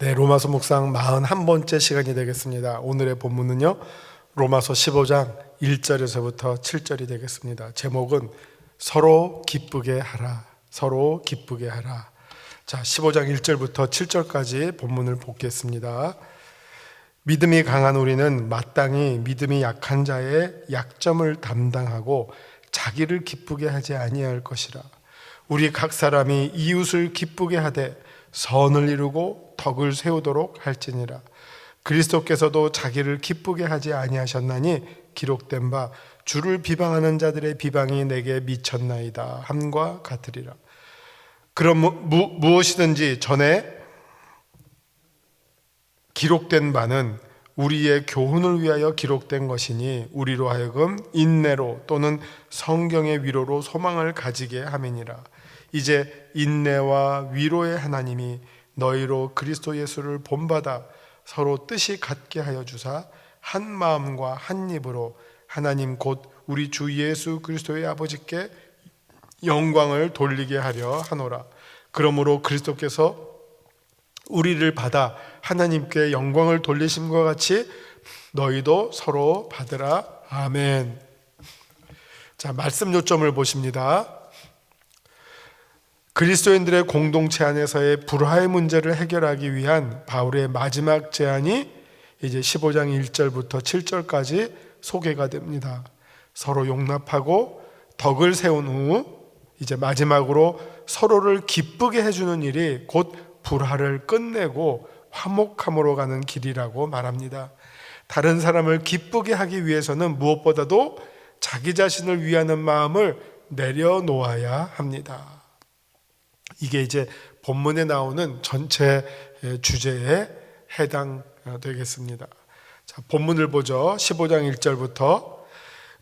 네, 로마서 묵상 41번째 시간이 되겠습니다. 오늘의 본문은요, 로마서 15장 1절에서부터 7절이 되겠습니다. 제목은 서로 기쁘게 하라, 서로 기쁘게 하라. 자, 15장 1절부터 7절까지 본문을 보겠습니다. 믿음이 강한 우리는 마땅히 믿음이 약한 자의 약점을 담당하고 자기를 기쁘게 하지 아니할 것이라. 우리 각 사람이 이웃을 기쁘게 하되 선을 이루고 덕을 세우도록 할지니라. 그리스도께서도 자기를 기쁘게 하지 아니하셨나니 기록된 바 주를 비방하는 자들의 비방이 내게 미쳤나이다 함과 같으리라. 그럼 무엇이든지 전에 기록된 바는 우리의 교훈을 위하여 기록된 것이니 우리로 하여금 인내로 또는 성경의 위로로 소망을 가지게 함이니라. 이제 인내와 위로의 하나님이 너희로 그리스도 예수를 본받아 서로 뜻이 같게 하여 주사 한 마음과 한 입으로 하나님 곧 우리 주 예수 그리스도의 아버지께 영광을 돌리게 하려 하노라. 그러므로 그리스도께서 우리를 받아 하나님께 영광을 돌리심과 같이 너희도 서로 받으라. 아멘. 자, 말씀 요점을 보십니다. 그리스도인들의 공동체 안에서의 불화의 문제를 해결하기 위한 바울의 마지막 제안이 이제 15장 1절부터 7절까지 소개가 됩니다. 서로 용납하고 덕을 세운 후 이제 마지막으로 서로를 기쁘게 해주는 일이 곧 불화를 끝내고 화목함으로 가는 길이라고 말합니다. 다른 사람을 기쁘게 하기 위해서는 무엇보다도 자기 자신을 위하는 마음을 내려놓아야 합니다. 이게 이제 본문에 나오는 전체 주제에 해당되겠습니다. 자, 본문을 보죠. 15장 1절부터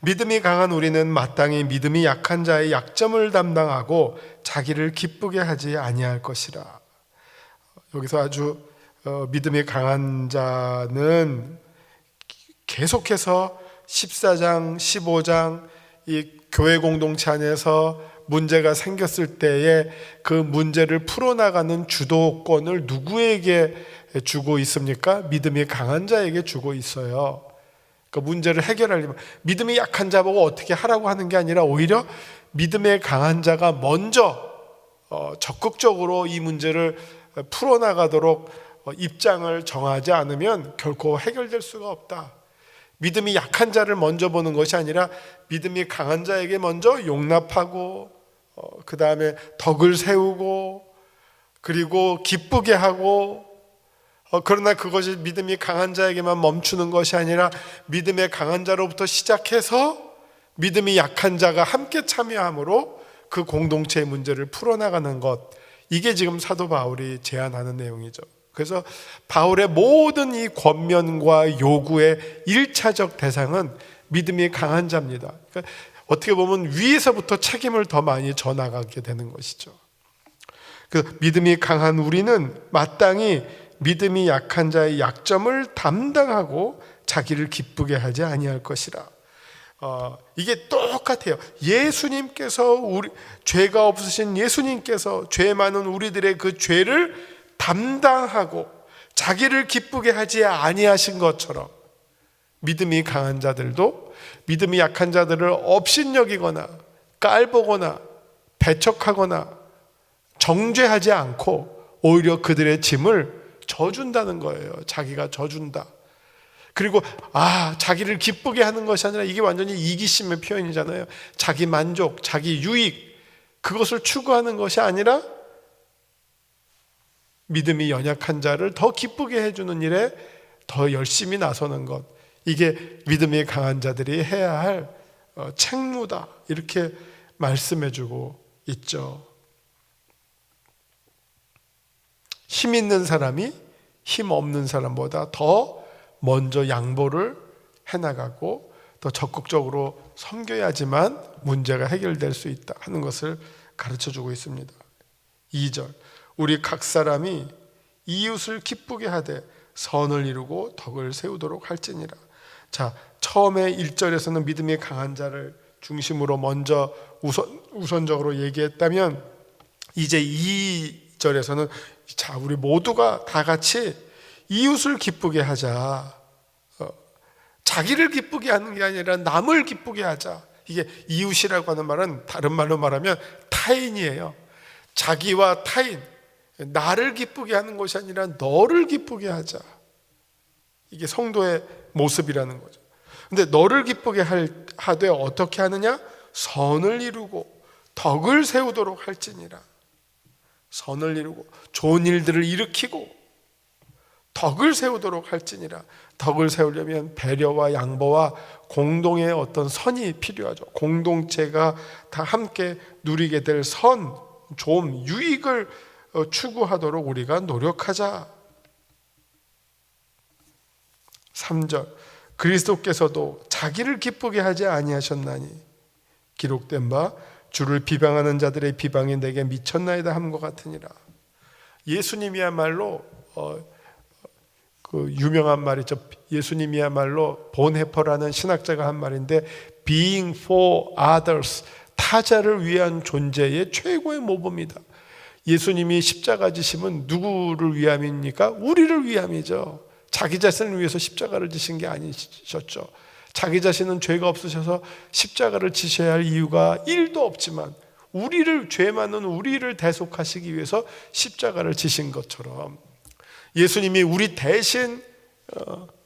믿음이 강한 우리는 마땅히 믿음이 약한 자의 약점을 담당하고 자기를 기쁘게 하지 아니할 것이라. 여기서 아주 믿음이 강한 자는 계속해서 14장, 15장 이 교회 공동체 안에서 문제가 생겼을 때에 그 문제를 풀어나가는 주도권을 누구에게 주고 있습니까? 믿음이 강한 자에게 주고 있어요. 그러니까 문제를 해결하려면 믿음이 약한 자 보고 어떻게 하라고 하는 게 아니라 오히려 믿음의 강한 자가 먼저 적극적으로 이 문제를 풀어나가도록 입장을 정하지 않으면 결코 해결될 수가 없다. 믿음이 약한 자를 먼저 보는 것이 아니라 믿음이 강한 자에게 먼저 용납하고 그 다음에 덕을 세우고 그리고 기쁘게 하고 그러나 그것이 믿음이 강한 자에게만 멈추는 것이 아니라 믿음의 강한 자로부터 시작해서 믿음이 약한 자가 함께 참여함으로 그 공동체의 문제를 풀어나가는 것, 이게 지금 사도 바울이 제안하는 내용이죠. 그래서 바울의 모든 이 권면과 요구의 1차적 대상은 믿음이 강한 자입니다. 그러니까 어떻게 보면 위에서부터 책임을 더 많이 져나가게 되는 것이죠. 그 믿음이 강한 우리는 마땅히 믿음이 약한 자의 약점을 담당하고 자기를 기쁘게 하지 아니할 것이라. 이게 똑같아요. 예수님께서 죄가 없으신 예수님께서 죄 많은 우리들의 그 죄를 담당하고 자기를 기쁘게 하지 아니하신 것처럼 믿음이 강한 자들도 믿음이 약한 자들을 업신여기거나 깔보거나 배척하거나 정죄하지 않고 오히려 그들의 짐을 져준다는 거예요. 자기가 져준다. 그리고 자기를 기쁘게 하는 것이 아니라 이게 완전히 이기심의 표현이잖아요. 자기 만족, 자기 유익, 그것을 추구하는 것이 아니라 믿음이 연약한 자를 더 기쁘게 해주는 일에 더 열심히 나서는 것, 이게 믿음이 강한 자들이 해야 할 책무다, 이렇게 말씀해주고 있죠. 힘 있는 사람이 힘 없는 사람보다 더 먼저 양보를 해나가고 더 적극적으로 섬겨야지만 문제가 해결될 수 있다 하는 것을 가르쳐주고 있습니다. 2절, 우리 각 사람이 이웃을 기쁘게 하되 선을 이루고 덕을 세우도록 할지니라. 자, 처음에 1절에서는 믿음이 강한 자를 중심으로 먼저 우선적으로 얘기했다면 이제 2절에서는 자, 우리 모두가 다 같이 이웃을 기쁘게 하자. 자기를 기쁘게 하는 게 아니라 남을 기쁘게 하자. 이게 이웃이라고 하는 말은 다른 말로 말하면 타인이에요. 자기와 타인, 나를 기쁘게 하는 것이 아니라 너를 기쁘게 하자. 이게 성도의 모습이라는 거죠. 근데 너를 기쁘게 하되 어떻게 하느냐? 선을 이루고 덕을 세우도록 할지니라. 선을 이루고 좋은 일들을 일으키고 덕을 세우도록 할지니라. 덕을 세우려면 배려와 양보와 공동의 어떤 선이 필요하죠. 공동체가 다 함께 누리게 될 선, 좋은 유익을 추구하도록 우리가 노력하자. 3절, 그리스도께서도 자기를 기쁘게 하지 아니하셨나니 기록된 바 주를 비방하는 자들의 비방이 내게 미쳤나이다 함과 같으니라. 예수님이야말로 그 유명한 말이죠. 예수님이야말로 본헤퍼라는 신학자가 한 말인데 being for others, 타자를 위한 존재의 최고의 모범이다. 예수님이 십자가 지심은 누구를 위함입니까? 우리를 위함이죠. 자기 자신을 위해서 십자가를 지신 게 아니셨죠. 자기 자신은 죄가 없으셔서 십자가를 지셔야 할 이유가 1도 없지만 죄 많은 우리를 대속하시기 위해서 십자가를 지신 것처럼 예수님이 우리 대신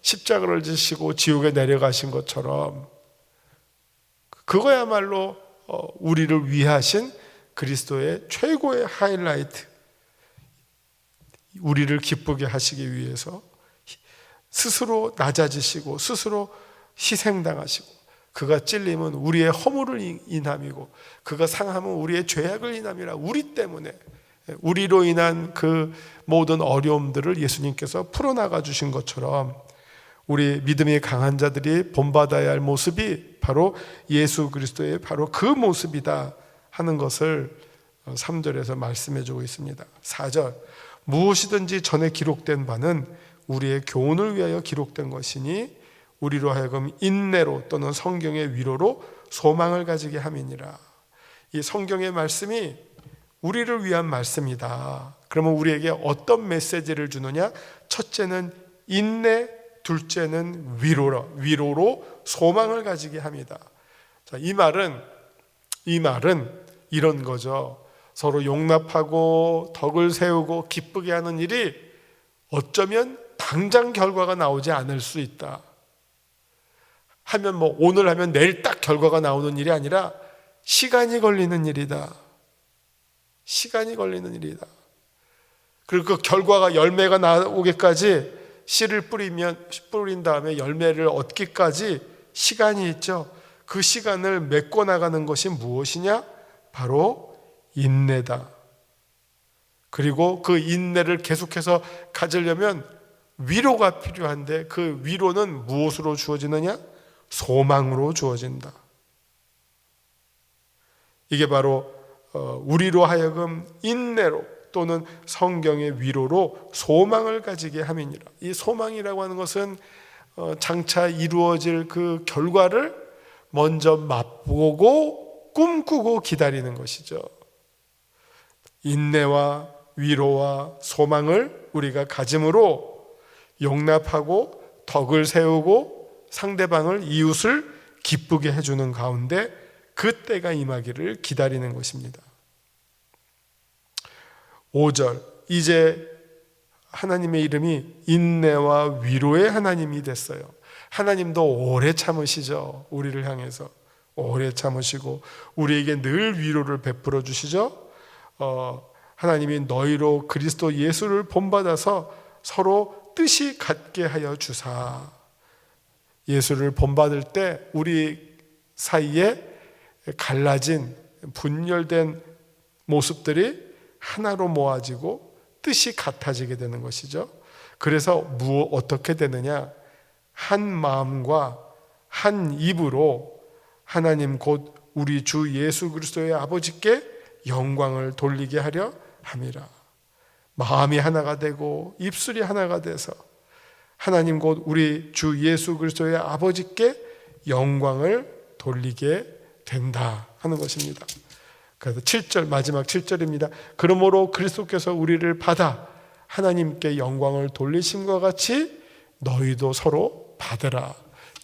십자가를 지시고 지옥에 내려가신 것처럼 그거야말로 우리를 위하신 그리스도의 최고의 하이라이트, 우리를 기쁘게 하시기 위해서 스스로 낮아지시고 스스로 희생당하시고 그가 찔림은 우리의 허물을 인함이고 그가 상함은 우리의 죄악을 인함이라. 우리 때문에, 우리로 인한 그 모든 어려움들을 예수님께서 풀어나가 주신 것처럼 우리 믿음이 강한 자들이 본받아야 할 모습이 바로 예수 그리스도의 바로 그 모습이다 하는 것을 3절에서 말씀해 주고 있습니다. 4절, 무엇이든지 전에 기록된 바는 우리의 교훈을 위하여 기록된 것이니 우리로 하여금 인내로 또는 성경의 위로로 소망을 가지게 함이니라. 이 성경의 말씀이 우리를 위한 말씀이다. 그러면 우리에게 어떤 메시지를 주느냐? 첫째는 인내, 둘째는 위로로 소망을 가지게 합니다. 자, 이 말은 이런 거죠. 서로 용납하고 덕을 세우고 기쁘게 하는 일이 어쩌면 당장 결과가 나오지 않을 수 있다. 하면 오늘 하면 내일 딱 결과가 나오는 일이 아니라 시간이 걸리는 일이다. 시간이 걸리는 일이다. 그리고 그 결과가 열매가 나오기까지 씨를 뿌린 다음에 열매를 얻기까지 시간이 있죠. 그 시간을 메꿔 나가는 것이 무엇이냐? 바로 인내다. 그리고 그 인내를 계속해서 가지려면 위로가 필요한데 그 위로는 무엇으로 주어지느냐? 소망으로 주어진다. 이게 바로 우리로 하여금 인내로 또는 성경의 위로로 소망을 가지게 함이니라. 이 소망이라고 하는 것은 장차 이루어질 그 결과를 먼저 맛보고 꿈꾸고 기다리는 것이죠. 인내와 위로와 소망을 우리가 가짐으로 용납하고 덕을 세우고 상대방을, 이웃을 기쁘게 해주는 가운데 그 때가 임하기를 기다리는 것입니다. 5절, 이제 하나님의 이름이 인내와 위로의 하나님이 됐어요. 하나님도 오래 참으시죠. 우리를 향해서 오래 참으시고 우리에게 늘 위로를 베풀어 주시죠. 하나님이 너희로 그리스도 예수를 본받아서 서로 뜻이 같게 하여 주사. 예수를 본받을 때 우리 사이에 갈라진 분열된 모습들이 하나로 모아지고 뜻이 같아지게 되는 것이죠. 그래서 어떻게 되느냐? 한 마음과 한 입으로 하나님 곧 우리 주 예수 그리스도의 아버지께 영광을 돌리게 하려 함이라. 마음이 하나가 되고 입술이 하나가 돼서 하나님 곧 우리 주 예수 그리스도의 아버지께 영광을 돌리게 된다 하는 것입니다. 그래서 7절, 마지막 7절입니다. 그러므로 그리스도께서 우리를 받아 하나님께 영광을 돌리심과 같이 너희도 서로 받으라.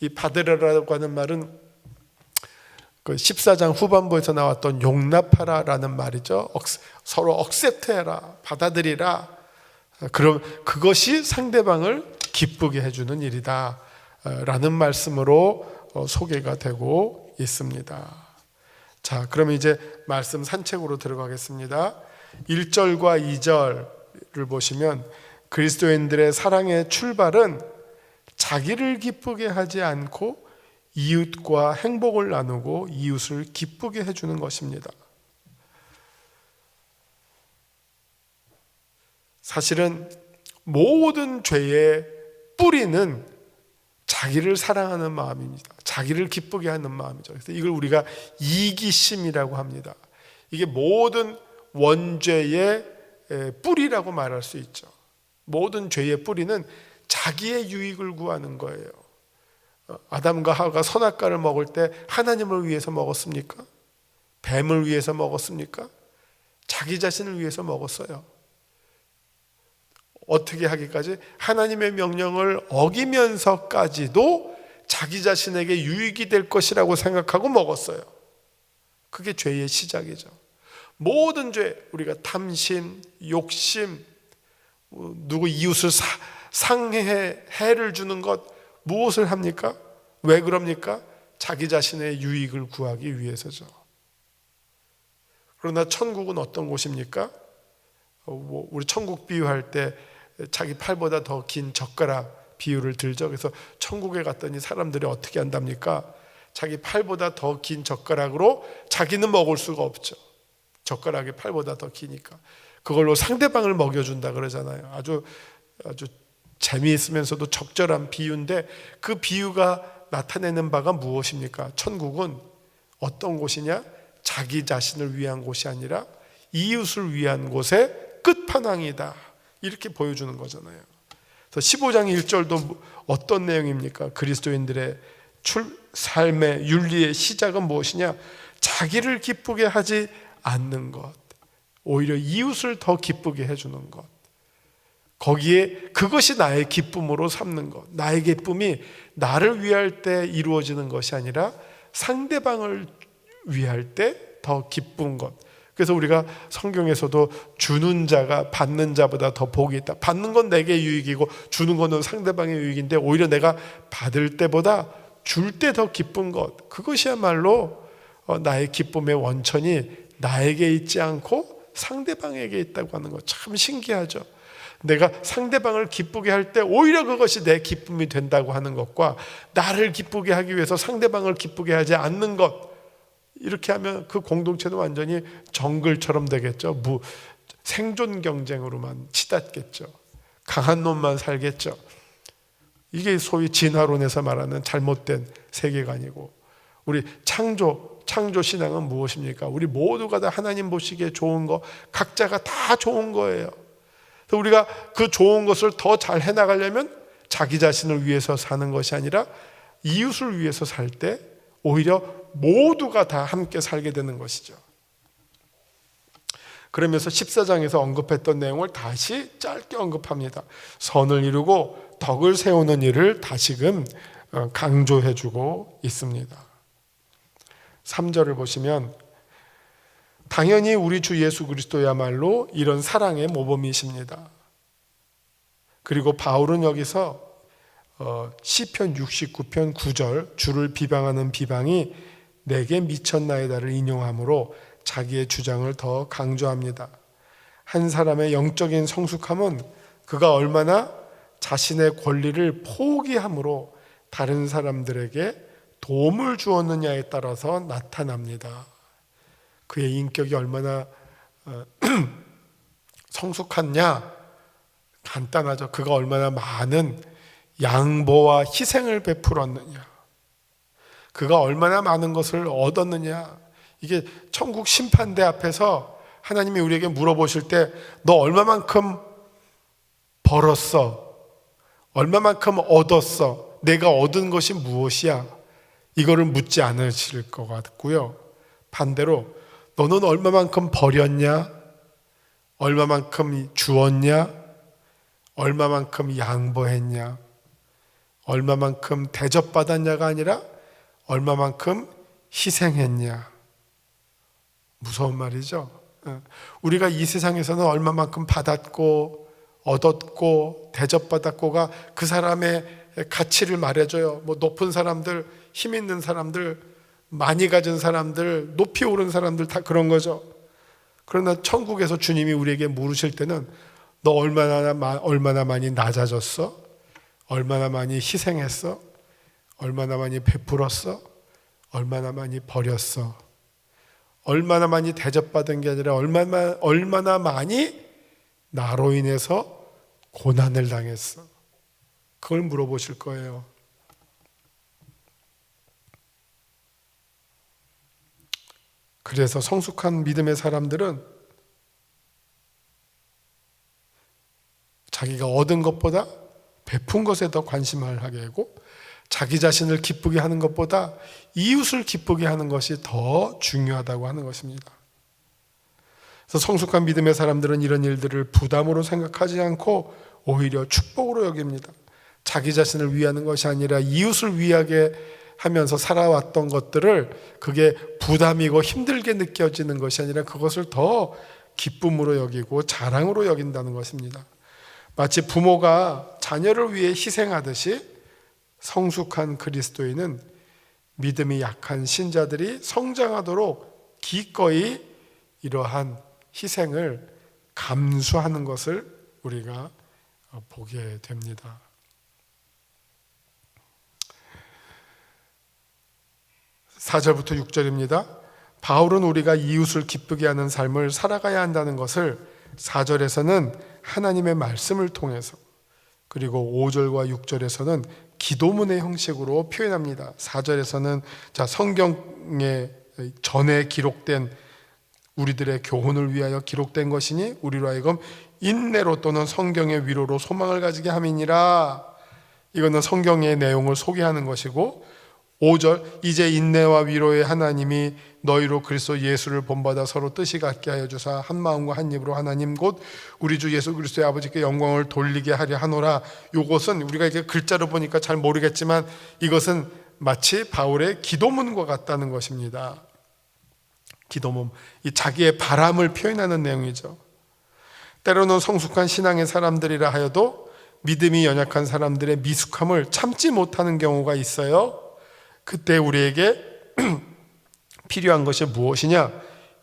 이 받으라라고 하는 말은 그 14장 후반부에서 나왔던 용납하라라는 말이죠. 서로 억셉트해라, 받아들이라. 그럼 그것이 상대방을 기쁘게 해주는 일이다 라는 말씀으로 소개가 되고 있습니다. 자, 그러면 이제 말씀 산책으로 들어가겠습니다. 1절과 2절을 보시면 그리스도인들의 사랑의 출발은 자기를 기쁘게 하지 않고 이웃과 행복을 나누고 이웃을 기쁘게 해주는 것입니다. 사실은 모든 죄의 뿌리는 자기를 사랑하는 마음입니다. 자기를 기쁘게 하는 마음이죠. 그래서 이걸 우리가 이기심이라고 합니다. 이게 모든 원죄의 뿌리라고 말할 수 있죠. 모든 죄의 뿌리는 자기의 유익을 구하는 거예요. 아담과 하와가 선악과를 먹을 때 하나님을 위해서 먹었습니까? 뱀을 위해서 먹었습니까? 자기 자신을 위해서 먹었어요. 어떻게 하기까지? 하나님의 명령을 어기면서까지도 자기 자신에게 유익이 될 것이라고 생각하고 먹었어요. 그게 죄의 시작이죠. 모든 죄, 우리가 탐심, 욕심, 누구 이웃을 상해, 해를 주는 것, 무엇을 합니까? 왜 그럽니까? 자기 자신의 유익을 구하기 위해서죠. 그러나 천국은 어떤 곳입니까? 우리 천국 비유할 때 자기 팔보다 더 긴 젓가락 비유를 들죠. 그래서 천국에 갔더니 사람들이 어떻게 한답니까? 자기 팔보다 더 긴 젓가락으로 자기는 먹을 수가 없죠. 젓가락이 팔보다 더 기니까 그걸로 상대방을 먹여준다 그러잖아요. 아주 재미있으면서도 적절한 비유인데 그 비유가 나타내는 바가 무엇입니까? 천국은 어떤 곳이냐? 자기 자신을 위한 곳이 아니라 이웃을 위한 곳의 끝판왕이다. 이렇게 보여주는 거잖아요. 그래서 15장 1절도 어떤 내용입니까? 그리스도인들의 삶의 윤리의 시작은 무엇이냐? 자기를 기쁘게 하지 않는 것, 오히려 이웃을 더 기쁘게 해주는 것, 거기에 그것이 나의 기쁨으로 삼는 것. 나의 기쁨이 나를 위할 때 이루어지는 것이 아니라 상대방을 위할 때 더 기쁜 것. 그래서 우리가 성경에서도 주는 자가 받는 자보다 더 복이 있다. 받는 건 내게 유익이고 주는 거는 상대방의 유익인데 오히려 내가 받을 때보다 줄 때 더 기쁜 것. 그것이야말로 나의 기쁨의 원천이 나에게 있지 않고 상대방에게 있다고 하는 것. 참 신기하죠. 내가 상대방을 기쁘게 할 때 오히려 그것이 내 기쁨이 된다고 하는 것과 나를 기쁘게 하기 위해서 상대방을 기쁘게 하지 않는 것, 이렇게 하면 그 공동체는 완전히 정글처럼 되겠죠. 생존 경쟁으로만 치닫겠죠. 강한 놈만 살겠죠. 이게 소위 진화론에서 말하는 잘못된 세계관이고, 우리 창조 신앙은 무엇입니까? 우리 모두가 다 하나님 보시기에 좋은 거, 각자가 다 좋은 거예요. 그래서 우리가 그 좋은 것을 더 잘 해나가려면 자기 자신을 위해서 사는 것이 아니라 이웃을 위해서 살 때 오히려 모두가 다 함께 살게 되는 것이죠. 그러면서 14장에서 언급했던 내용을 다시 짧게 언급합니다. 선을 이루고 덕을 세우는 일을 다시금 강조해주고 있습니다. 3절을 보시면 당연히 우리 주 예수 그리스도야말로 이런 사랑의 모범이십니다. 그리고 바울은 여기서 시편 69편 9절 주를 비방하는 비방이 내게 미쳤나이다를 인용함으로 자기의 주장을 더 강조합니다. 한 사람의 영적인 성숙함은 그가 얼마나 자신의 권리를 포기함으로 다른 사람들에게 도움을 주었느냐에 따라서 나타납니다. 그의 인격이 얼마나 성숙했냐? 간단하죠. 그가 얼마나 많은 양보와 희생을 베풀었느냐, 그가 얼마나 많은 것을 얻었느냐. 이게 천국 심판대 앞에서 하나님이 우리에게 물어보실 때 너 얼마만큼 벌었어? 얼마만큼 얻었어? 내가 얻은 것이 무엇이야? 이거를 묻지 않으실 것 같고요. 반대로 너는 얼마만큼 버렸냐? 얼마만큼 주었냐? 얼마만큼 양보했냐? 얼마만큼 대접받았냐가 아니라 얼마만큼 희생했냐? 무서운 말이죠. 우리가 이 세상에서는 얼마만큼 받았고 얻었고 대접받았고가 그 사람의 가치를 말해줘요. 뭐 높은 사람들, 힘 있는 사람들, 많이 가진 사람들, 높이 오른 사람들 다 그런 거죠. 그러나 천국에서 주님이 우리에게 물으실 때는 너 얼마나 많이 낮아졌어? 얼마나 많이 희생했어? 얼마나 많이 베풀었어? 얼마나 많이 버렸어? 얼마나 많이 대접받은 게 아니라 얼마나 많이 나로 인해서 고난을 당했어? 그걸 물어보실 거예요. 그래서 성숙한 믿음의 사람들은 자기가 얻은 것보다 베푼 것에 더 관심을 하게 하고 자기 자신을 기쁘게 하는 것보다 이웃을 기쁘게 하는 것이 더 중요하다고 하는 것입니다. 그래서 성숙한 믿음의 사람들은 이런 일들을 부담으로 생각하지 않고 오히려 축복으로 여깁니다. 자기 자신을 위하는 것이 아니라 이웃을 위하게 하면서 살아왔던 것들을 그게 부담이고 힘들게 느껴지는 것이 아니라 그것을 더 기쁨으로 여기고 자랑으로 여긴다는 것입니다. 마치 부모가 자녀를 위해 희생하듯이 성숙한 그리스도인은 믿음이 약한 신자들이 성장하도록 기꺼이 이러한 희생을 감수하는 것을 우리가 보게 됩니다. (4절부터 6절입니다) 바울은 우리가 이웃을 기쁘게 하는 삶을 살아가야 한다는 것을 4절에서는 하나님의 말씀을 통해서, 그리고 5절과 6절에서는 기도문의 형식으로 표현합니다. 4절에서는 성경에 전에 기록된 우리들의 교훈을 위하여 기록된 것이니 우리로 하여금 인내로 또는 성경의 위로로 소망을 가지게 함이니라. 이거는 성경의 내용을 소개하는 것이고, 5절 이제 인내와 위로의 하나님이 너희로 그리스도 예수를 본받아 서로 뜻이 같게 하여 주사 한 마음과 한 입으로 하나님 곧 우리 주 예수 그리스도의 아버지께 영광을 돌리게 하려 하노라. 이것은 우리가 이렇게 글자로 보니까 잘 모르겠지만 이것은 마치 바울의 기도문과 같다는 것입니다. 기도문, 이 자기의 바람을 표현하는 내용이죠. 때로는 성숙한 신앙의 사람들이라 하여도 믿음이 연약한 사람들의 미숙함을 참지 못하는 경우가 있어요. 그때 우리에게 필요한 것이 무엇이냐?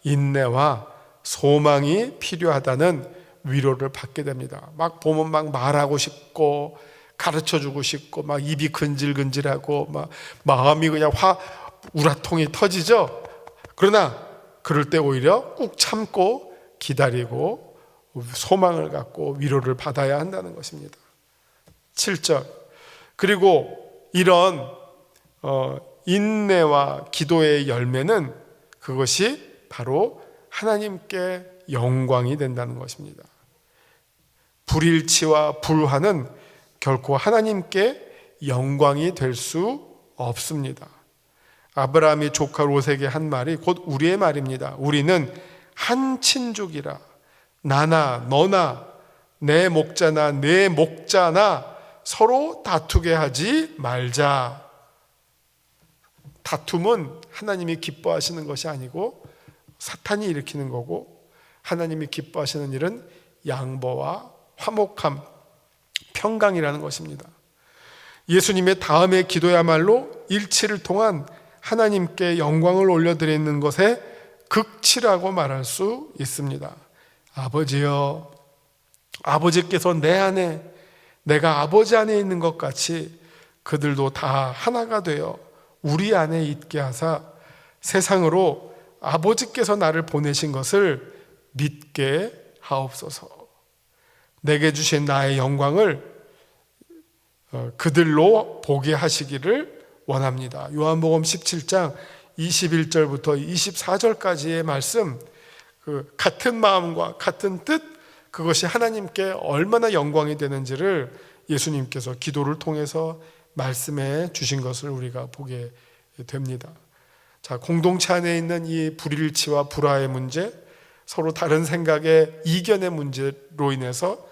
인내와 소망이 필요하다는 위로를 받게 됩니다. 막 보면 막 말하고 싶고 가르쳐주고 싶고 막 입이 근질근질하고 막 마음이 그냥 우라통이 터지죠. 그러나 그럴 때 오히려 꾹 참고 기다리고 소망을 갖고 위로를 받아야 한다는 것입니다. 7절 그리고 이런 인내와 기도의 열매는 그것이 바로 하나님께 영광이 된다는 것입니다. 불일치와 불화는 결코 하나님께 영광이 될 수 없습니다. 아브라함이 조카 롯에게 한 말이 곧 우리의 말입니다. 우리는 한 친족이라 나나 너나 내 목자나 내 목자나 서로 다투게 하지 말자. 다툼은 하나님이 기뻐하시는 것이 아니고 사탄이 일으키는 거고, 하나님이 기뻐하시는 일은 양보와 화목함, 평강이라는 것입니다. 예수님의 다음의 기도야말로 일치를 통한 하나님께 영광을 올려드리는 것의 극치라고 말할 수 있습니다. 아버지여, 아버지께서 내 안에, 내가 아버지 안에 있는 것 같이 그들도 다 하나가 되어 우리 안에 있게 하사 세상으로 아버지께서 나를 보내신 것을 믿게 하옵소서. 내게 주신 나의 영광을 그들로 보게 하시기를 원합니다. 요한복음 17장 21절부터 24절까지의 말씀, 같은 마음과 같은 뜻, 그것이 하나님께 얼마나 영광이 되는지를 예수님께서 기도를 통해서 말씀해 주신 것을 우리가 보게 됩니다. 자, 공동체 안에 있는 이 불일치와 불화의 문제, 서로 다른 생각의 이견의 문제로 인해서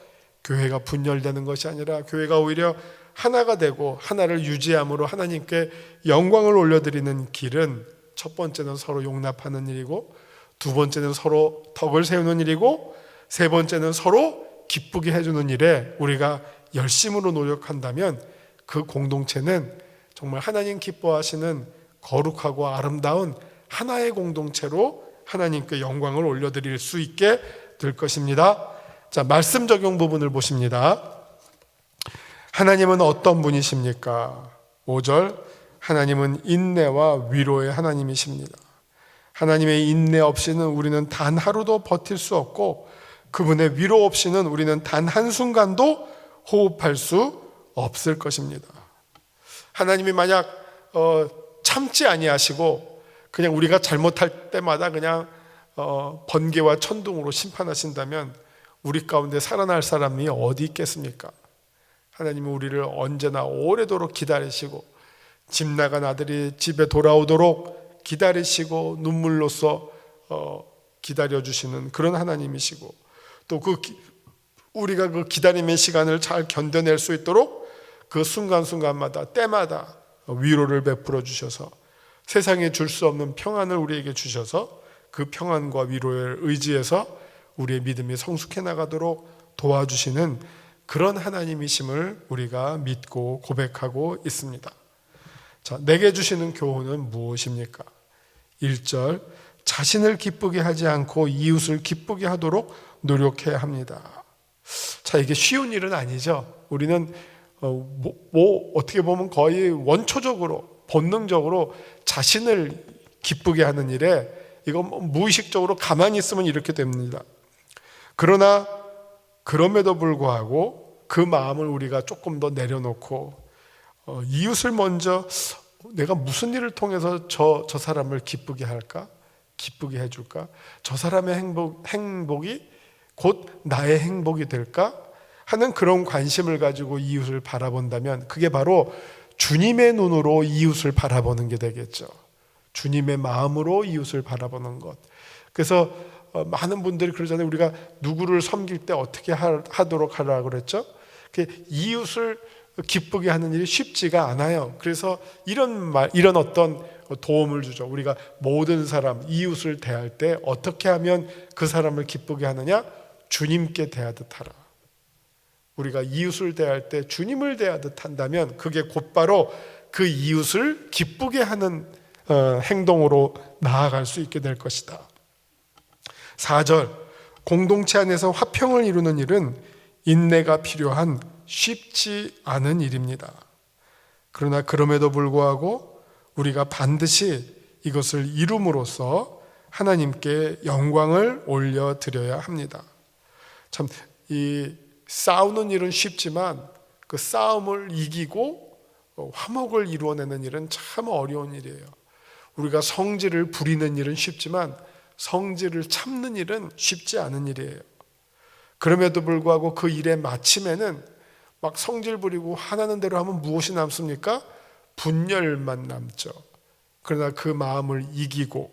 교회가 분열되는 것이 아니라 교회가 오히려 하나가 되고 하나를 유지함으로 하나님께 영광을 올려드리는 길은 첫 번째는 서로 용납하는 일이고, 두 번째는 서로 덕을 세우는 일이고, 세 번째는 서로 기쁘게 해주는 일에 우리가 열심으로 노력한다면 그 공동체는 정말 하나님 기뻐하시는 거룩하고 아름다운 하나의 공동체로 하나님께 영광을 올려드릴 수 있게 될 것입니다. 자, 말씀 적용 부분을 보십니다. 하나님은 어떤 분이십니까? 5절, 하나님은 인내와 위로의 하나님이십니다. 하나님의 인내 없이는 우리는 단 하루도 버틸 수 없고, 그분의 위로 없이는 우리는 단 한순간도 호흡할 수 없을 것입니다. 하나님이 만약 참지 아니하시고 그냥 우리가 잘못할 때마다 그냥 번개와 천둥으로 심판하신다면 우리 가운데 살아날 사람이 어디 있겠습니까? 하나님은 우리를 언제나 오래도록 기다리시고, 집 나간 아들이 집에 돌아오도록 기다리시고 눈물로써 기다려주시는 그런 하나님이시고, 또 우리가 그 기다림의 시간을 잘 견뎌낼 수 있도록 그 순간순간마다 때마다 위로를 베풀어 주셔서 세상에 줄 수 없는 평안을 우리에게 주셔서 그 평안과 위로에 의지해서 우리의 믿음이 성숙해 나가도록 도와주시는 그런 하나님이심을 우리가 믿고 고백하고 있습니다. 자, 내게 주시는 교훈은 무엇입니까? 1절, 자신을 기쁘게 하지 않고 이웃을 기쁘게 하도록 노력해야 합니다. 자, 이게 쉬운 일은 아니죠. 우리는 어떻게 보면 거의 원초적으로 본능적으로 자신을 기쁘게 하는 일에 이건 무의식적으로 가만히 있으면 이렇게 됩니다. 그러나 그럼에도 불구하고 그 마음을 우리가 조금 더 내려놓고 이웃을 먼저 내가 무슨 일을 통해서 저 사람을 기쁘게 할까? 기쁘게 해줄까? 저 사람의 행복이 곧 나의 행복이 될까? 하는 그런 관심을 가지고 이웃을 바라본다면 그게 바로 주님의 눈으로 이웃을 바라보는 게 되겠죠. 주님의 마음으로 이웃을 바라보는 것. 그래서 많은 분들이 그러잖아요. 우리가 누구를 섬길 때 어떻게 하도록 하라고 그랬죠? 이웃을 기쁘게 하는 일이 쉽지가 않아요. 그래서 이런 어떤 도움을 주죠. 우리가 모든 사람, 이웃을 대할 때 어떻게 하면 그 사람을 기쁘게 하느냐? 주님께 대하듯 하라. 우리가 이웃을 대할 때 주님을 대하듯 한다면 그게 곧바로 그 이웃을 기쁘게 하는 행동으로 나아갈 수 있게 될 것이다. 4절, 공동체 안에서 화평을 이루는 일은 인내가 필요한 쉽지 않은 일입니다. 그러나 그럼에도 불구하고 우리가 반드시 이것을 이룸으로써 하나님께 영광을 올려드려야 합니다. 참, 이 싸우는 일은 쉽지만 그 싸움을 이기고 화목을 이루어내는 일은 참 어려운 일이에요. 우리가 성질을 부리는 일은 쉽지만 성질을 참는 일은 쉽지 않은 일이에요. 그럼에도 불구하고 그 일의 마침에는 막 성질 부리고 화나는 대로 하면 무엇이 남습니까? 분열만 남죠. 그러나 그 마음을 이기고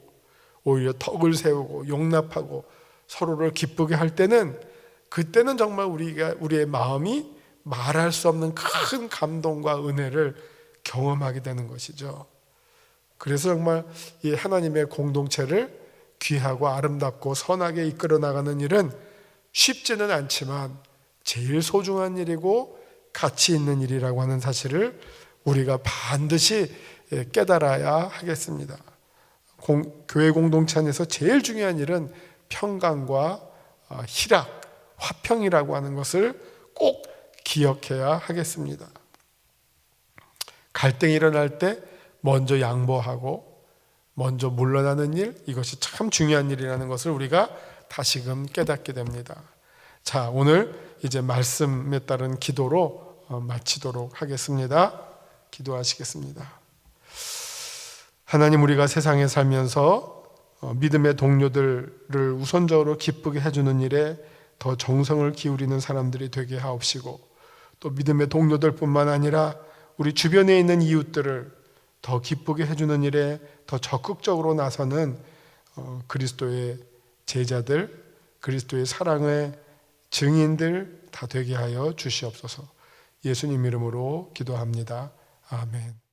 오히려 덕을 세우고 용납하고 서로를 기쁘게 할 때는, 그때는 정말 우리의 마음이 말할 수 없는 큰 감동과 은혜를 경험하게 되는 것이죠. 그래서 정말 이 하나님의 공동체를 귀하고 아름답고 선하게 이끌어 나가는 일은 쉽지는 않지만 제일 소중한 일이고 가치 있는 일이라고 하는 사실을 우리가 반드시 깨달아야 하겠습니다. 교회 공동체 안에서 제일 중요한 일은 평강과 희락, 화평이라고 하는 것을 꼭 기억해야 하겠습니다. 갈등이 일어날 때 먼저 양보하고 먼저 물러나는 일, 이것이 참 중요한 일이라는 것을 우리가 다시금 깨닫게 됩니다. 자, 오늘 이제 말씀에 따른 기도로 마치도록 하겠습니다. 기도하시겠습니다. 하나님, 우리가 세상에 살면서 믿음의 동료들을 우선적으로 기쁘게 해주는 일에 더 정성을 기울이는 사람들이 되게 하옵시고, 또 믿음의 동료들뿐만 아니라 우리 주변에 있는 이웃들을 더 기쁘게 해주는 일에 더 적극적으로 나서는 그리스도의 제자들, 그리스도의 사랑의 증인들 다 되게 하여 주시옵소서. 예수님 이름으로 기도합니다. 아멘.